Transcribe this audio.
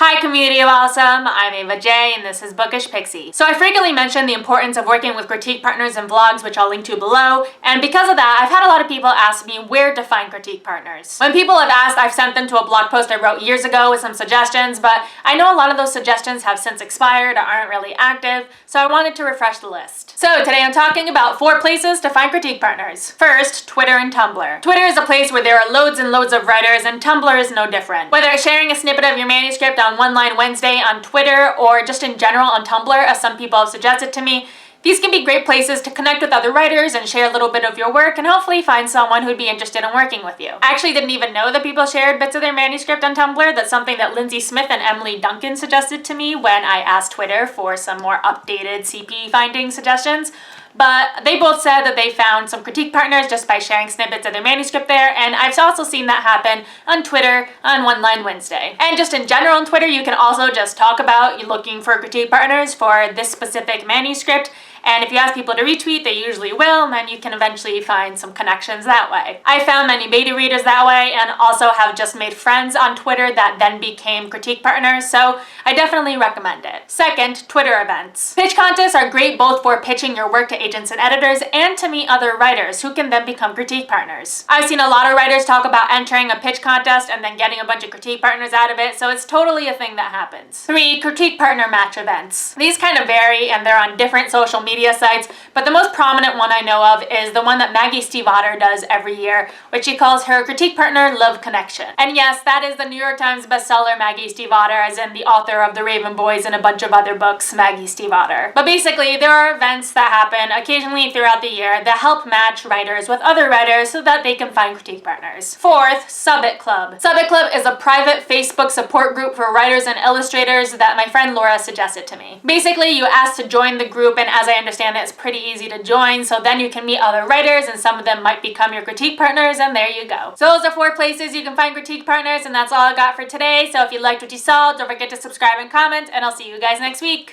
Hi community of awesome, I'm Ava J and this is Bookish Pixie. So I frequently mention the importance of working with critique partners in vlogs, which I'll link to below, and because of that I've had a lot of people ask me where to find critique partners. When people have asked, I've sent them to a blog post I wrote years ago with some suggestions, but I know a lot of those suggestions have since expired or aren't really active, so I wanted to refresh the list. So today I'm talking about 4 places to find critique partners. First, Twitter and Tumblr. Twitter is a place where there are loads and loads of writers, and Tumblr is no different. Whether it's sharing a snippet of your manuscript on One Line Wednesday on Twitter or just in general on Tumblr, as some people have suggested to me, these can be great places to connect with other writers and share a little bit of your work and hopefully find someone who'd be interested in working with you. I actually didn't even know that people shared bits of their manuscript on Tumblr. That's something that Lindsay Smith and Emily Duncan suggested to me when I asked Twitter for some more updated CP finding suggestions. But they both said that they found some critique partners just by sharing snippets of their manuscript there, and I've also seen that happen on Twitter on One Line Wednesday. And just in general on Twitter, you can also just talk about you looking for critique partners for this specific manuscript, and if you ask people to retweet, they usually will, and then you can eventually find some connections that way. I found many beta readers that way, and also have just made friends on Twitter that then became critique partners, so I definitely recommend it. Second, Twitter events. Pitch contests are great both for pitching your work to agents and editors and to meet other writers who can then become critique partners. I've seen a lot of writers talk about entering a pitch contest and then getting a bunch of critique partners out of it, so it's totally a thing that happens. 3, critique partner match events. These kind of vary and they're on different social media sites, but the most prominent one I know of is the one that Maggie Stiefvater does every year, which she calls her Critique Partner Love Connection. And yes, that is the New York Times bestseller Maggie Stiefvater, as in the author of The Raven Boys and a bunch of other books, Maggie Stiefvater. But basically, there are events that happen occasionally throughout the year that help match writers with other writers so that they can find critique partners. Fourth, Subbit Club. Subbit Club is a private Facebook support group for writers and illustrators that my friend Laura suggested to me. Basically, you ask to join the group, and as I understand it, it's pretty easy to join, so then you can meet other writers and some of them might become your critique partners, and there you go. So those are 4 places you can find critique partners, and that's all I got for today. So if you liked what you saw, don't forget to subscribe and comment, and I'll see you guys next week.